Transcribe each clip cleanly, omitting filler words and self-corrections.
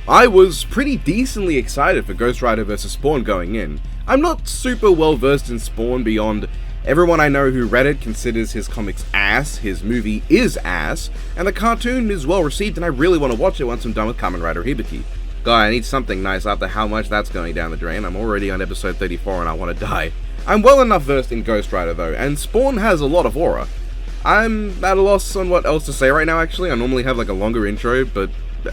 I was pretty decently excited for Ghost Rider vs. Spawn going in. I'm not super well versed in Spawn beyond everyone I know who read it considers his comics ass, his movie is ass, and the cartoon is well received and I really want to watch it once I'm done with Kamen Rider Hibiki. God, I need something nice after how much that's going down the drain. I'm already on episode 34 and I want to die. I'm well enough versed in Ghost Rider though, and Spawn has a lot of aura. I'm at a loss on what else to say right now actually. I normally have like a longer intro, but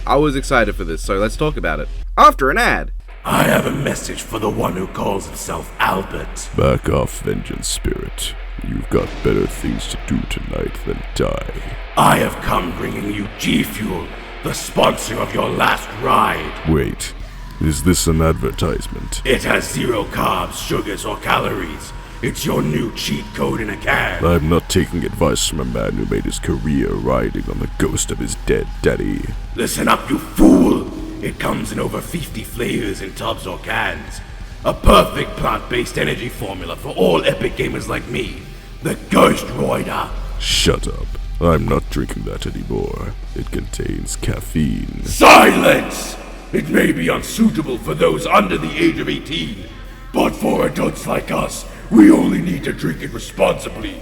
I was excited for this, so let's talk about it. After an ad. I have a message for the one who calls himself Albert. Back off, Vengeance Spirit. You've got better things to do tonight than die. I have come bringing you G Fuel, the sponsor of your last ride. Wait, is this an advertisement? It has 0 carbs, sugars, or calories. It's your new cheat code in a can. I'm not taking advice from a man who made his career riding on the ghost of his dead daddy. Listen up, you fool! It comes in over 50 flavors in tubs or cans. A perfect plant-based energy formula for all epic gamers like me, the Ghost Rider. Shut up. I'm not drinking that anymore. It contains caffeine. Silence! It may be unsuitable for those under the age of 18, but for adults like us, we only need to drink it responsibly,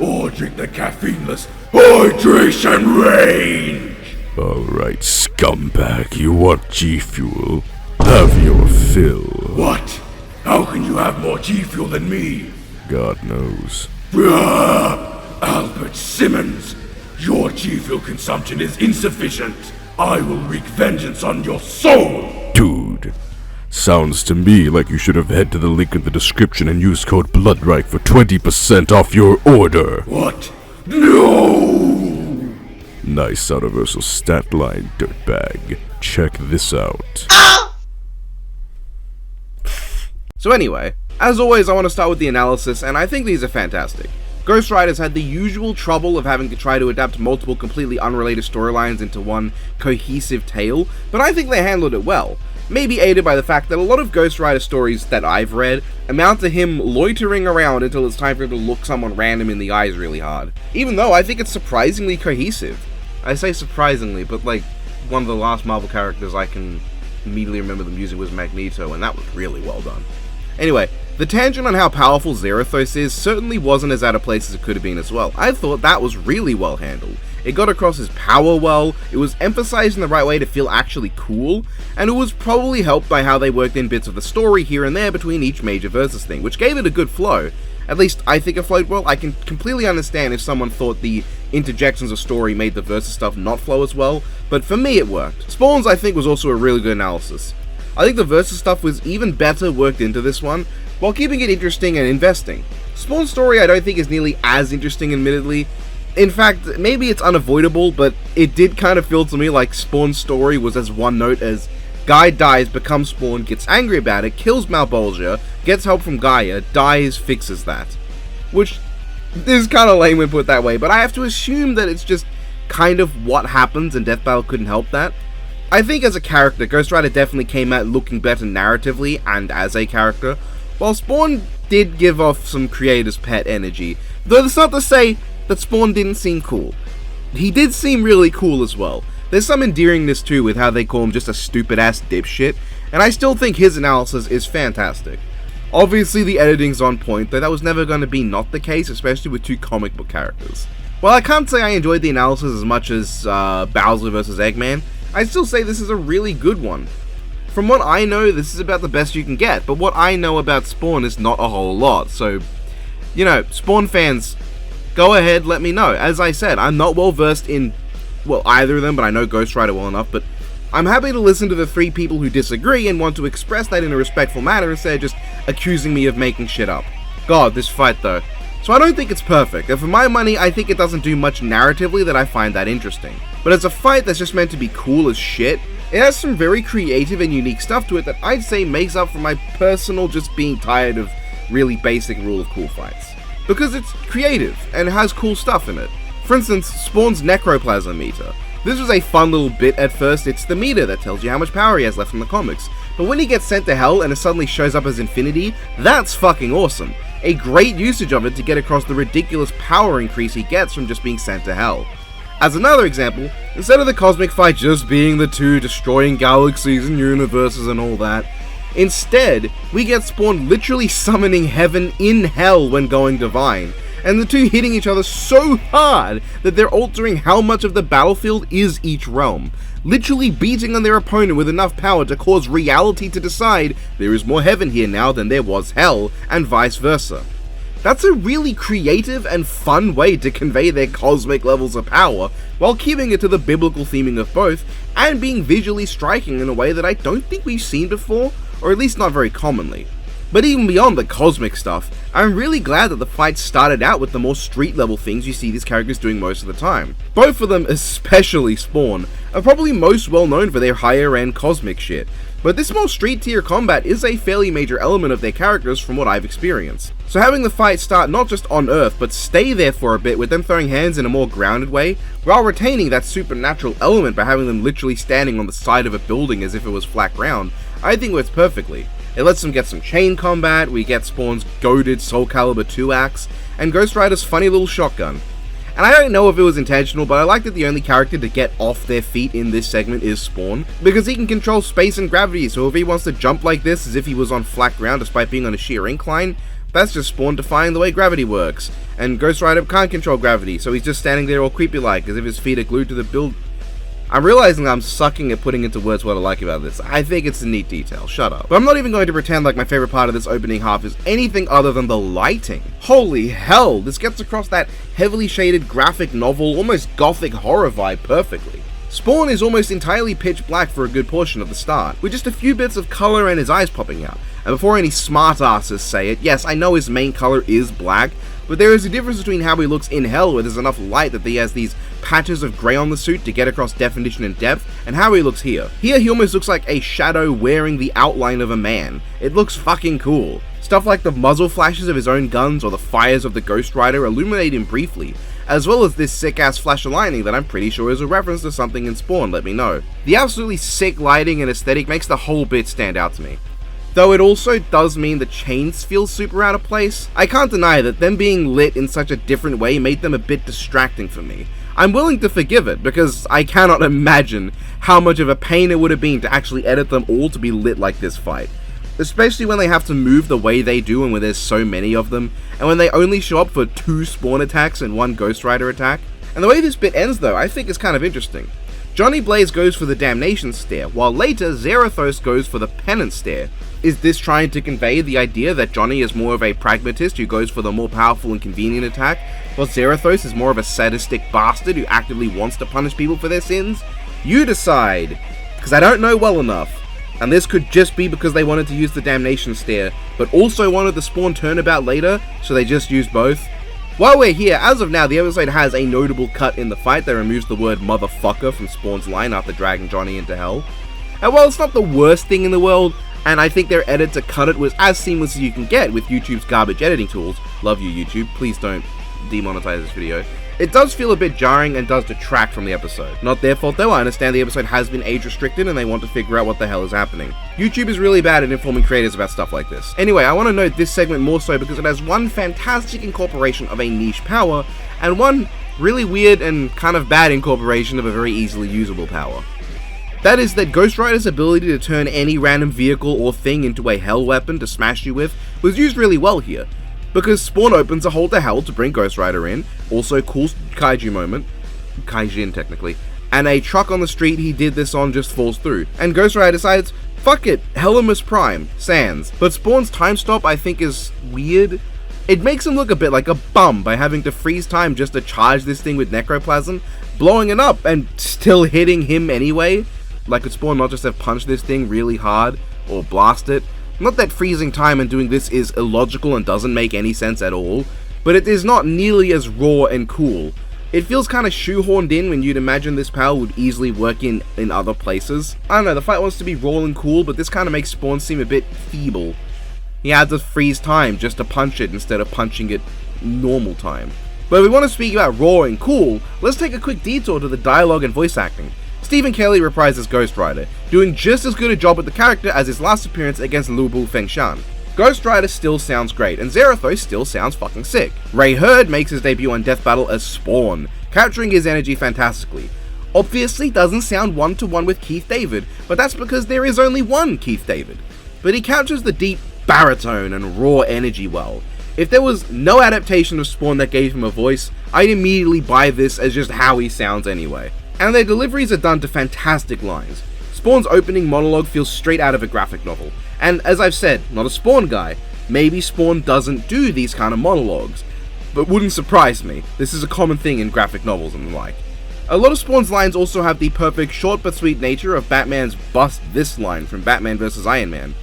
or drink the caffeineless hydration range! Alright, scumbag, you want G Fuel? Have your fill. What? How can you have more G Fuel than me? God knows. Albert Simmons, your G Fuel consumption is insufficient. I will wreak vengeance on your soul! Dude, sounds to me like you should have head to the link in the description and use code BLOODRIGHT for 20% off your order. What? No! Nice universal stat line, dirtbag. Check this out. So anyway, as always I want to start with the analysis, and I think these are fantastic. Ghost Rider's had the usual trouble of having to try to adapt multiple completely unrelated storylines into one cohesive tale, but I think they handled it well. Maybe aided by the fact that a lot of Ghost Rider stories that I've read amount to him loitering around until it's time for him to look someone random in the eyes really hard. Even though I think it's surprisingly cohesive. I say surprisingly, but like, one of the last Marvel characters I can immediately remember the music was Magneto, and that was really well done. Anyway, the tangent on how powerful Zerathos is certainly wasn't as out of place as it could have been as well. I thought that was really well handled. It got across his power well, it was emphasized in the right way to feel actually cool, and it was probably helped by how they worked in bits of the story here and there between each major versus thing, which gave it a good flow. At least I think it flowed well. I can completely understand if someone thought the interjections of story made the versus stuff not flow as well, but for me it worked. Spawn's I think was also a really good analysis. I think the versus stuff was even better worked into this one, while keeping it interesting and investing. Spawn's story I don't think is nearly as interesting admittedly. In fact, maybe it's unavoidable, but it did kind of feel to me like Spawn's story was as one note as Guy dies, becomes Spawn, gets angry about it, kills Malbolgia, gets help from Gaia, dies, fixes that. Which is kind of lame when put that way, but I have to assume that it's just kind of what happens and Death Battle couldn't help that. I think as a character, Ghost Rider definitely came out looking better narratively and as a character, while Spawn did give off some creator's pet energy, though that's not to say that Spawn didn't seem cool. He did seem really cool as well. There's some endearingness too with how they call him just a stupid ass dipshit, and I still think his analysis is fantastic. Obviously the editing's on point, though that was never going to be not the case, especially with two comic book characters. While I can't say I enjoyed the analysis as much as Bowser vs. Eggman, I'd still say this is a really good one. From what I know, this is about the best you can get, but what I know about Spawn is not a whole lot, so, you know, Spawn fans, go ahead, let me know. As I said, I'm not well versed in, well, either of them, but I know Ghost Rider well enough, but I'm happy to listen to the three people who disagree and want to express that in a respectful manner instead of just accusing me of making shit up. God, this fight though. So I don't think it's perfect, and for my money, I think it doesn't do much narratively that I find that interesting. But as a fight that's just meant to be cool as shit, it has some very creative and unique stuff to it that I'd say makes up for my personal just being tired of really basic rule of cool fights. Because it's creative, and it has cool stuff in it. For instance, Spawn's Necroplasm meter. This was a fun little bit at first. It's the meter that tells you how much power he has left in the comics. But when he gets sent to hell and it suddenly shows up as infinity, that's fucking awesome. A great usage of it to get across the ridiculous power increase he gets from just being sent to hell. As another example, instead of the cosmic fight just being the two destroying galaxies and universes and all that, instead, we get Spawn literally summoning heaven in hell when going divine, and the two hitting each other so hard that they're altering how much of the battlefield is each realm, literally beating on their opponent with enough power to cause reality to decide there is more heaven here now than there was hell, and vice versa. That's a really creative and fun way to convey their cosmic levels of power, while keeping it to the biblical theming of both, and being visually striking in a way that I don't think we've seen before, or at least not very commonly. But even beyond the cosmic stuff, I'm really glad that the fight started out with the more street level things you see these characters doing most of the time. Both of them, especially Spawn, are probably most well known for their higher end cosmic shit, but this more street tier combat is a fairly major element of their characters from what I've experienced. So having the fight start not just on Earth, but stay there for a bit with them throwing hands in a more grounded way, while retaining that supernatural element by having them literally standing on the side of a building as if it was flat ground, I think works perfectly. It lets them get some chain combat, we get Spawn's goated Soul Calibur 2 axe, and Ghost Rider's funny little shotgun. And I don't know if it was intentional, but I like that the only character to get off their feet in this segment is Spawn, because he can control space and gravity, so if he wants to jump like this as if he was on flat ground despite being on a sheer incline, that's just Spawn defying the way gravity works. And Ghost Rider can't control gravity, so he's just standing there all creepy like, as if his feet are glued to the build. I'm realizing I'm sucking at putting into words what I like about this. I think it's a neat detail, shut up. But I'm not even going to pretend like my favorite part of this opening half is anything other than the lighting. Holy hell, this gets across that heavily shaded graphic novel, almost gothic horror vibe perfectly. Spawn is almost entirely pitch black for a good portion of the start, with just a few bits of color and his eyes popping out. And before any smartasses say it, yes, I know his main color is black, but there is a difference between how he looks in hell where there's enough light that he has these patches of grey on the suit to get across definition and depth, and how he looks here. Here he almost looks like a shadow wearing the outline of a man. It looks fucking cool. Stuff like the muzzle flashes of his own guns or the fires of the Ghost Rider illuminate him briefly, as well as this sick ass flash of lightning that I'm pretty sure is a reference to something in Spawn, let me know. The absolutely sick lighting and aesthetic makes the whole bit stand out to me. Though it also does mean the chains feel super out of place. I can't deny that them being lit in such a different way made them a bit distracting for me. I'm willing to forgive it, because I cannot imagine how much of a pain it would have been to actually edit them all to be lit like this fight. Especially when they have to move the way they do and when there's so many of them, and when they only show up for 2 Spawn attacks and 1 Ghost Rider attack. And the way this bit ends though, I think is kind of interesting. Johnny Blaze goes for the Damnation Stare, while later Zarathos goes for the Penance Stare. Is this trying to convey the idea that Johnny is more of a pragmatist who goes for the more powerful and convenient attack, while Zarathos is more of a sadistic bastard who actively wants to punish people for their sins? You decide, because I don't know well enough. And this could just be because they wanted to use the Damnation Stare, but also wanted the Spawn turnabout later, so they just used both. While we're here, as of now, the episode has a notable cut in the fight that removes the word motherfucker from Spawn's line after dragging Johnny into hell. And while it's not the worst thing in the world, and I think their edit to cut it was as seamless as you can get with YouTube's garbage editing tools, love you YouTube, please don't demonetize this video, it does feel a bit jarring and does detract from the episode. Not their fault though, I understand the episode has been age restricted and they want to figure out what the hell is happening. YouTube is really bad at informing creators about stuff like this. Anyway, I want to note this segment more so because it has one fantastic incorporation of a niche power, and one really weird and kind of bad incorporation of a very easily usable power. That is that Ghost Rider's ability to turn any random vehicle or thing into a hell weapon to smash you with was used really well here, because Spawn opens a hole to hell to bring Ghost Rider in, also cool kaiju moment, kaijin technically, and a truck on the street he did this on just falls through, and Ghost Rider decides, fuck it, Hellemus Prime, sans. But Spawn's time stop I think is weird. It makes him look a bit like a bum by having to freeze time just to charge this thing with necroplasm, blowing it up and still hitting him anyway. Like, could Spawn not just have punched this thing really hard, or blast it? Not that freezing time and doing this is illogical and doesn't make any sense at all, but it is not nearly as raw and cool. It feels kind of shoehorned in when you'd imagine this power would easily work in other places. I don't know, the fight wants to be raw and cool, but this kind of makes Spawn seem a bit feeble. He had to freeze time just to punch it instead of punching it normal time. But if we want to speak about raw and cool, let's take a quick detour to the dialogue and voice acting. Stephen Kelly reprises Ghost Rider, doing just as good a job with the character as his last appearance against Lu Bu Fengshan. Ghost Rider still sounds great, and Zarathos still sounds fucking sick. Ray Hurd makes his debut on Death Battle as Spawn, capturing his energy fantastically. Obviously doesn't sound one-to-one with Keith David, but that's because there is only one Keith David. But he captures the deep baritone and raw energy well. If there was no adaptation of Spawn that gave him a voice, I'd immediately buy this as just how he sounds anyway. And their deliveries are done to fantastic lines. Spawn's opening monologue feels straight out of a graphic novel, and as I've said, not a Spawn guy, maybe Spawn doesn't do these kind of monologues, but wouldn't surprise me. This is a common thing in graphic novels and the like. A lot of Spawn's lines also have the perfect short but sweet nature of Batman's "bust this" line from Batman vs. Iron Man.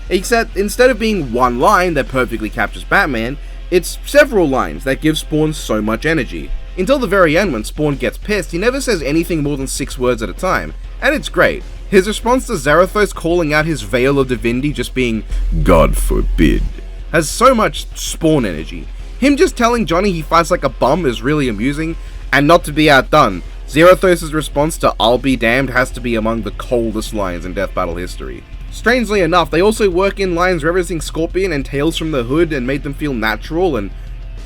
Except instead of being one line that perfectly captures Batman, it's several lines that give Spawn so much energy. Until the very end when Spawn gets pissed, he never says anything more than 6 words at a time, and it's great. His response to Zarathos calling out his veil of divinity just being "God forbid" has so much Spawn energy. Him just telling Johnny he fights like a bum is really amusing, and not to be outdone, Zarathos' response to "I'll be damned" has to be among the coldest lines in Death Battle history. Strangely enough, they also work in lines referencing Scorpion and Tales from the Hood and made them feel natural and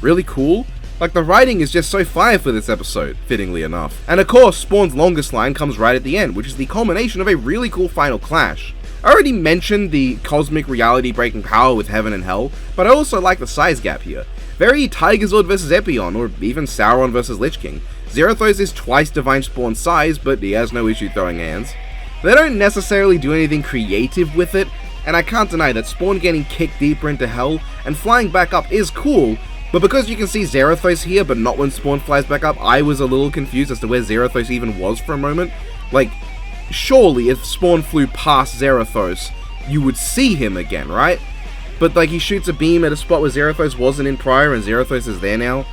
really cool. Like, the writing is just so fire for this episode, fittingly enough. And of course, Spawn's longest line comes right at the end, which is the culmination of a really cool final clash. I already mentioned the cosmic reality breaking power with Heaven and Hell, but I also like the size gap here. Very Tigerzord vs Epion, or even Sauron vs Lich King. Zarathos is twice Divine Spawn's size, but he has no issue throwing hands. They don't necessarily do anything creative with it, and I can't deny that Spawn getting kicked deeper into hell and flying back up is cool, but because you can see Zarathos here but not when Spawn flies back up, I was a little confused as to where Zarathos even was for a moment. Like, surely if Spawn flew past Zarathos, you would see him again, right? But like, he shoots a beam at a spot where Zarathos wasn't in prior and Zarathos is there now.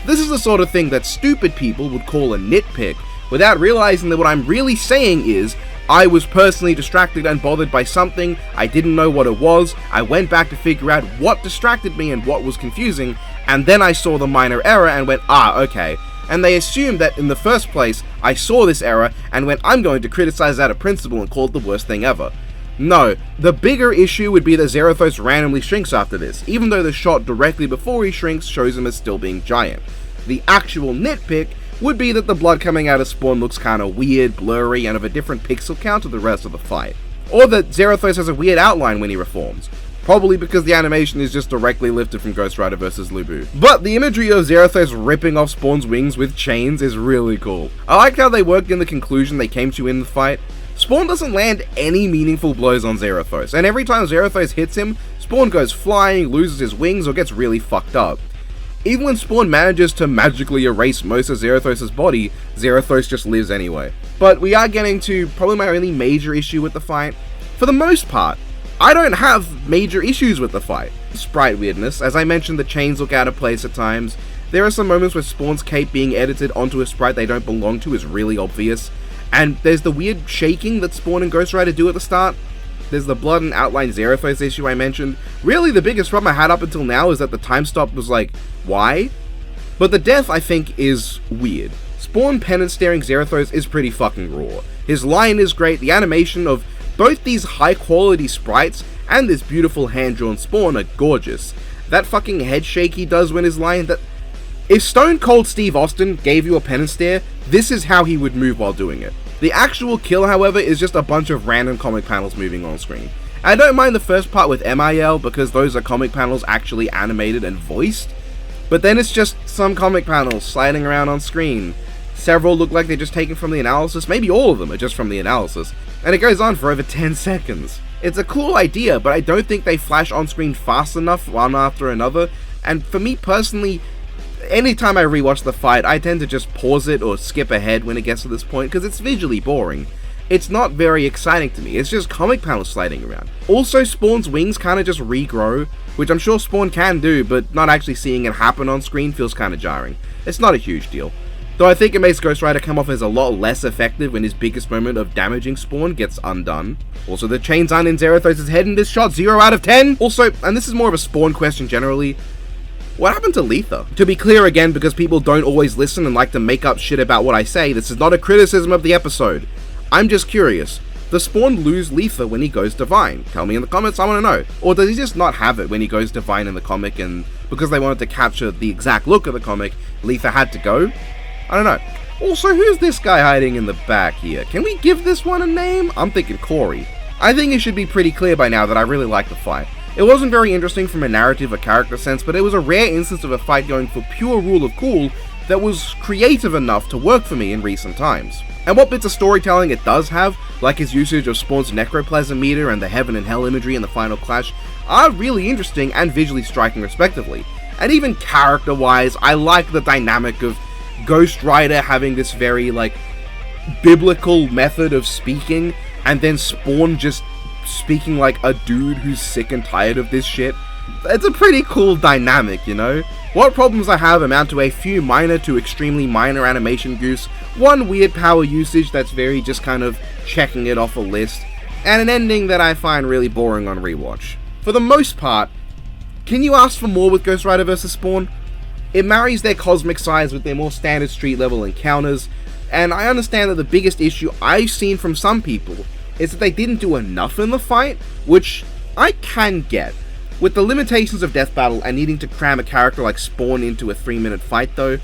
This is the sort of thing that stupid people would call a nitpick, without realizing that what I'm really saying is, I was personally distracted and bothered by something, I didn't know what it was, I went back to figure out what distracted me and what was confusing, and then I saw the minor error and went, okay. And they assumed that in the first place, I saw this error and went, I'm going to criticize that a principle and call it the worst thing ever. No, the bigger issue would be that Zarathos randomly shrinks after this, even though the shot directly before he shrinks shows him as still being giant. The actual nitpick would be that the blood coming out of Spawn looks kinda weird, blurry, and of a different pixel count to the rest of the fight. Or that Zarathos has a weird outline when he reforms. Probably because the animation is just directly lifted from Ghost Rider vs. Lubu. But the imagery of Zarathos ripping off Spawn's wings with chains is really cool. I like how they worked in the conclusion they came to in the fight. Spawn doesn't land any meaningful blows on Zarathos, and every time Zarathos hits him, Spawn goes flying, loses his wings, or gets really fucked up. Even when Spawn manages to magically erase most of Zarathos' body, Zarathos just lives anyway. But we are getting to probably my only major issue with the fight. For the most part, I don't have major issues with the fight. Sprite weirdness, as I mentioned, the chains look out of place at times. There are some moments where Spawn's cape being edited onto a sprite they don't belong to is really obvious. And there's the weird shaking that Spawn and Ghost Rider do at the start. There's the blood and outline Zarathos issue I mentioned. Really, the biggest problem I had up until now is that the time stop was like, why? But the death, I think, is weird. Spawn penance staring Zarathos is pretty fucking raw. His line is great, the animation of both these high quality sprites and this beautiful hand-drawn Spawn are gorgeous. That fucking head shake he does when his line, that... If Stone Cold Steve Austin gave you a penance stare, this is how he would move while doing it. The actual kill, however, is just a bunch of random comic panels moving on screen. I don't mind the first part with MIL because those are comic panels actually animated and voiced, but then it's just some comic panels sliding around on screen. Several look like they're just taken from the analysis, maybe all of them are just from the analysis, and it goes on for over 10 seconds. It's a cool idea, but I don't think they flash on screen fast enough one after another, and for me personally, anytime I rewatch the fight, I tend to just pause it or skip ahead when it gets to this point because it's visually boring. It's not very exciting to me, it's just comic panels sliding around. Also, Spawn's wings kinda just regrow, which I'm sure Spawn can do, but not actually seeing it happen on screen feels kinda jarring. It's not a huge deal. Though I think it makes Ghost Rider come off as a lot less effective when his biggest moment of damaging Spawn gets undone. Also, the chains aren't in Zarathos' head in this shot, 0 out of 10! Also, and this is more of a Spawn question generally, what happened to Letha? To be clear again, because people don't always listen and like to make up shit about what I say, this is not a criticism of the episode. I'm just curious. Does Spawn lose Letha when he goes Divine? Tell me in the comments, I want to know. Or does he just not have it when he goes Divine in the comic and because they wanted to capture the exact look of the comic, Letha had to go? I don't know. Also, who's this guy hiding in the back here? Can we give this one a name? I'm thinking Corey. I think it should be pretty clear by now that I really like the fight. It wasn't very interesting from a narrative or character sense, but it was a rare instance of a fight going for pure rule of cool that was creative enough to work for me in recent times. And what bits of storytelling it does have, like his usage of Spawn's necroplasm meter and the heaven and hell imagery in the final clash, are really interesting and visually striking respectively. And even character-wise, I like the dynamic of Ghost Rider having this very, biblical method of speaking, and then Spawn just speaking like a dude who's sick and tired of this shit. It's a pretty cool dynamic, you know? What problems I have amount to a few minor to extremely minor animation goofs, one weird power usage that's very just kind of checking it off a list, and an ending that I find really boring on rewatch. For the most part, can you ask for more with Ghost Rider vs. Spawn? It marries their cosmic sides with their more standard street level encounters, and I understand that the biggest issue I've seen from some people is that they didn't do enough in the fight, which I can get. With the limitations of Death Battle and needing to cram a character like Spawn into a 3-minute fight though,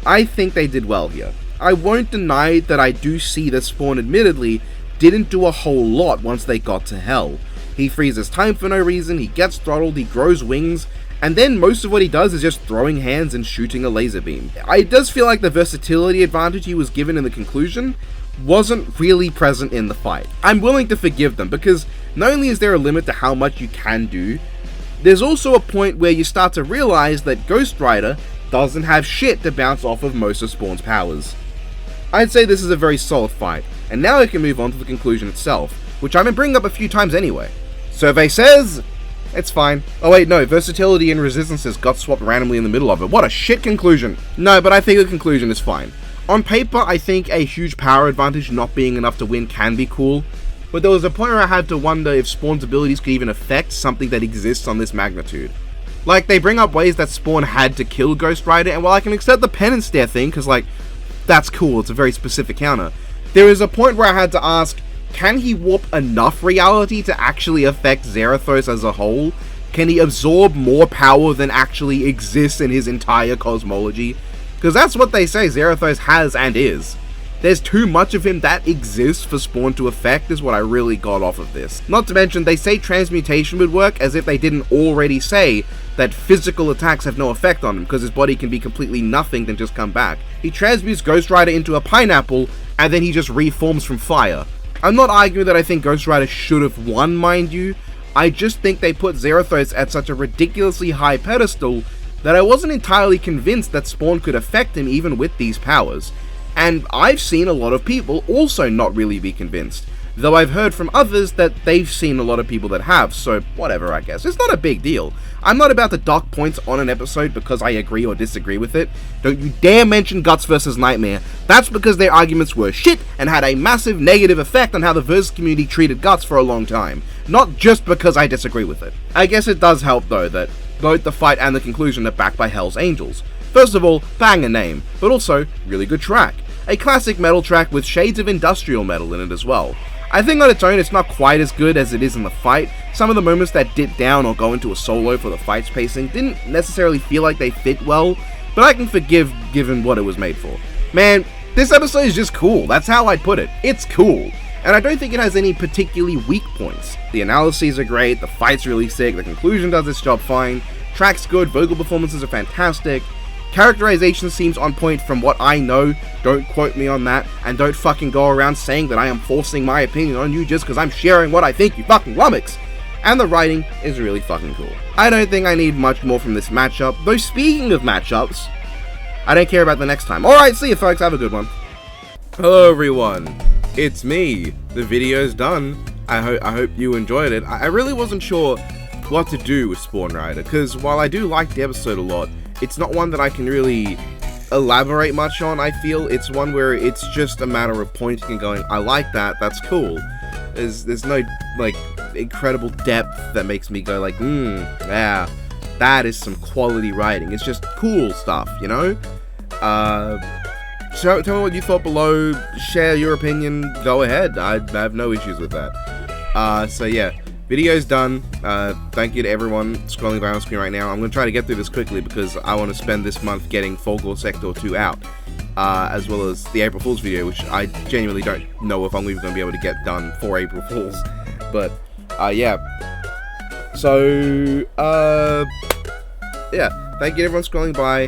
I think they did well here. I won't deny that I do see that Spawn admittedly didn't do a whole lot once they got to Hell. He freezes time for no reason, he gets throttled, he grows wings, and then most of what he does is just throwing hands and shooting a laser beam. It does feel like the versatility advantage he was given in the conclusion wasn't really present in the fight. I'm willing to forgive them, because not only is there a limit to how much you can do, there's also a point where you start to realize that Ghost Rider doesn't have shit to bounce off of most of Spawn's powers. I'd say this is a very solid fight, and now I can move on to the conclusion itself, which I've been bringing up a few times anyway. Survey says it's fine. Oh wait, no, versatility and resistances got swapped randomly in the middle of it. What a shit conclusion. No, but I think the conclusion is fine. On paper, I think a huge power advantage not being enough to win can be cool, but there was a point where I had to wonder if Spawn's abilities could even affect something that exists on this magnitude. Like, they bring up ways that Spawn had to kill Ghost Rider, and while I can accept the penance stare thing, because, that's cool, it's a very specific counter, there is a point where I had to ask, can he warp enough reality to actually affect Zarathos as a whole? Can he absorb more power than actually exists in his entire cosmology? Because that's what they say Zarathos has and is. There's too much of him that exists for Spawn to affect is what I really got off of this. Not to mention, they say transmutation would work as if they didn't already say that physical attacks have no effect on him because his body can be completely nothing then just come back. He transmutes Ghost Rider into a pineapple and then he just reforms from fire. I'm not arguing that I think Ghost Rider should have won, mind you. I just think they put Zarathos at such a ridiculously high pedestal that I wasn't entirely convinced that Spawn could affect him even with these powers. And I've seen a lot of people also not really be convinced, though I've heard from others that they've seen a lot of people that have, so whatever, I guess. It's not a big deal. I'm not about to dock points on an episode because I agree or disagree with it. Don't you dare mention Guts vs. Nightmare. That's because their arguments were shit and had a massive negative effect on how the versus community treated Guts for a long time, not just because I disagree with it. I guess it does help though that both the fight and the conclusion are backed by Hell's Angels. First of all, banger name, but also really good track. A classic metal track with shades of industrial metal in it as well. I think on its own it's not quite as good as it is in the fight. Some of the moments that dip down or go into a solo for the fight's pacing didn't necessarily feel like they fit well, but I can forgive given what it was made for. Man, this episode is just cool, that's how I'd put it. It's cool. And I don't think it has any particularly weak points. The analyses are great, the fight's really sick, the conclusion does its job fine, track's good, vocal performances are fantastic, characterization seems on point from what I know, don't quote me on that, and don't fucking go around saying that I am forcing my opinion on you just because I'm sharing what I think, you fucking lummox! And the writing is really fucking cool. I don't think I need much more from this matchup, though speaking of matchups, I don't care about the next time. Alright, see you folks, have a good one. Hello everyone, it's me. The video's done. I hope you enjoyed it. I really wasn't sure what to do with Spawn Rider, because while I do like the episode a lot, it's not one that I can really elaborate much on, I feel. It's one where it's just a matter of pointing and going, I like that, that's cool. There's no, incredible depth that makes me go yeah, that is some quality writing. It's just cool stuff, you know? So tell me what you thought below, share your opinion, go ahead, I have no issues with that. So yeah. Video's done. Thank you to everyone scrolling by on screen right now. I'm going to try to get through this quickly because I want to spend this month getting Folklore Sector 2 out. as well as the April Fool's video, which I genuinely don't know if I'm even going to be able to get done for April Fool's. But, yeah. So, yeah. Thank you to everyone scrolling by,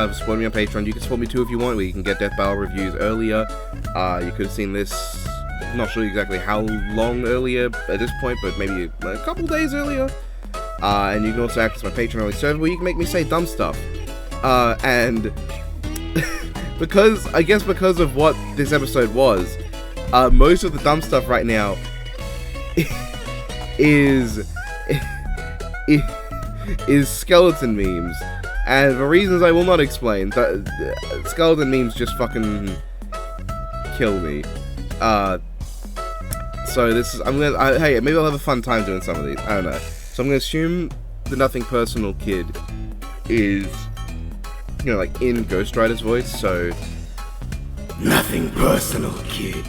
for supporting me on Patreon. You can support me too if you want, where you can get Death Battle reviews earlier. You could have seen this, not sure exactly how long earlier at this point, but maybe a couple days earlier. And you can also access my Patreon early server, where you can make me say dumb stuff. And because of what this episode was, most of the dumb stuff right now is skeleton memes. And for reasons I will not explain, skeleton memes just fucking kill me. So this is, hey, maybe I'll have a fun time doing some of these, I don't know. So I'm gonna assume the Nothing Personal kid is, you know, like in Ghost Rider's voice, so... Nothing personal, kid.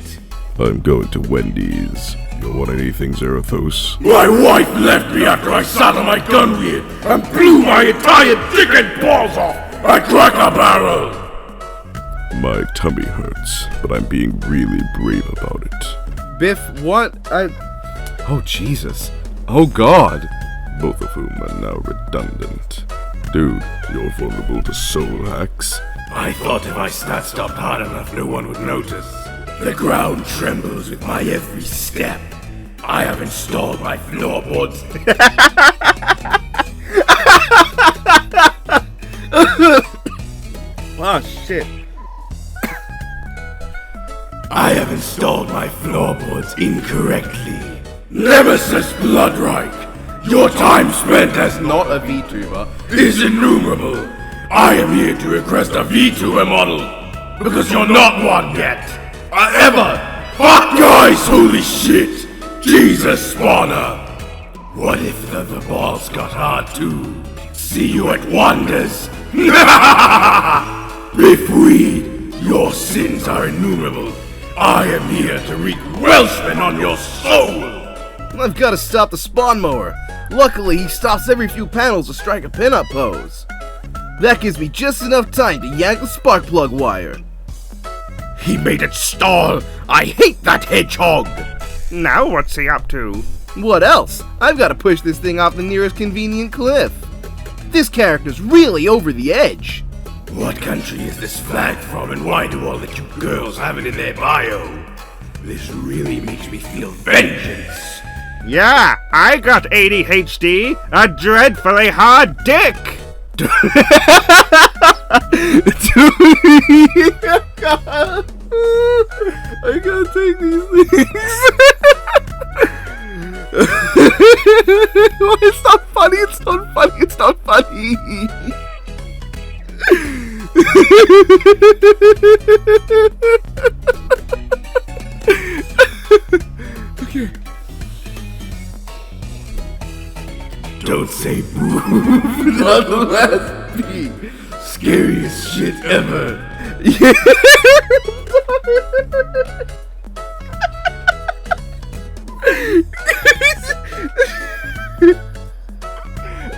I'm going to Wendy's. You want anything, Zarathos? My wife left me after I sat on my gun weird and blew my entire dick and balls off at Cracker Barrel! My tummy hurts, but I'm being really brave about it. Biff, what? Oh, Jesus. Oh, God. Both of whom are now redundant. Dude, you're vulnerable to soul hacks. I thought if I snatched up hard enough, no one would notice. The ground trembles with my every step. I have installed my floorboards. Oh, shit. I have installed my floorboards incorrectly. Nemesis Bloodreich, your time spent as Not a VTuber. is innumerable. I am here to request a VTuber model, because you're not one yet. Fuck guys, holy shit! Jesus spawner! What if the balls got hard too? See you at Wonders! If Weed, your sins are innumerable. I am here to wreak Welshman on your soul! I've got to stop the spawn mower. Luckily, he stops every few panels to strike a pinup pose. That gives me just enough time to yank the spark plug wire. He made it stall! I hate that hedgehog! Now what's he up to? What else? I've got to push this thing off the nearest convenient cliff. This character's really over the edge. What country is this flag from, and why do all the cute girls have it in their bio? This really makes me feel vengeance! Yeah, I got ADHD, a dreadfully hard dick! I gotta take these things. It's not funny, it's not funny, it's not funny. Okay. Don't say boo. Not the last beat. Scariest shit ever.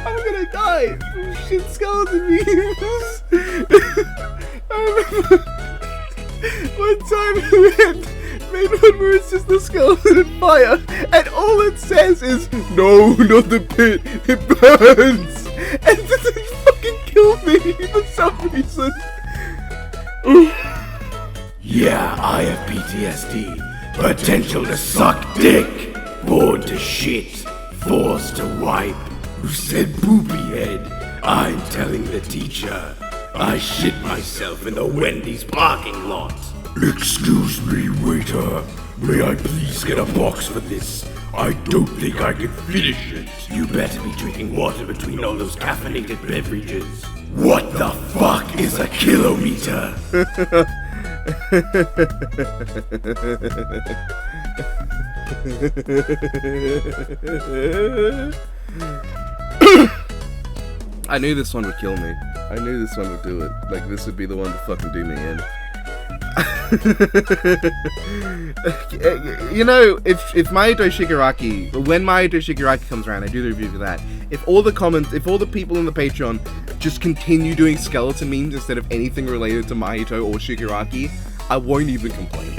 I'm gonna die from shit skeleton memes. I remember one time we made one where it's just the skeleton in fire, and all it says is, "No, not the pit, it burns!" And it fucking killed me for some reason. Yeah, I have PTSD. Potential to suck dick. Born to shit. Forced to wipe. Who said poopy head? I'm telling the teacher. I shit myself in the Wendy's parking lot. Excuse me, waiter. May I please get a box for this? I don't think I can finish it. You better be drinking water between all those caffeinated beverages. What the fuck is a kilometer? I knew this one would kill me. I knew this one would do it. Like, this would be the one to fucking do me in. You know, if Maito Shigaraki, when Maito Shigaraki comes around, I do the review for that. if all the people in the Patreon just continue doing skeleton memes instead of anything related to Mahito or Shigaraki, I won't even complain.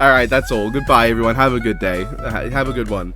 Alright, that's all. Goodbye, everyone. Have a good day. Have a good one.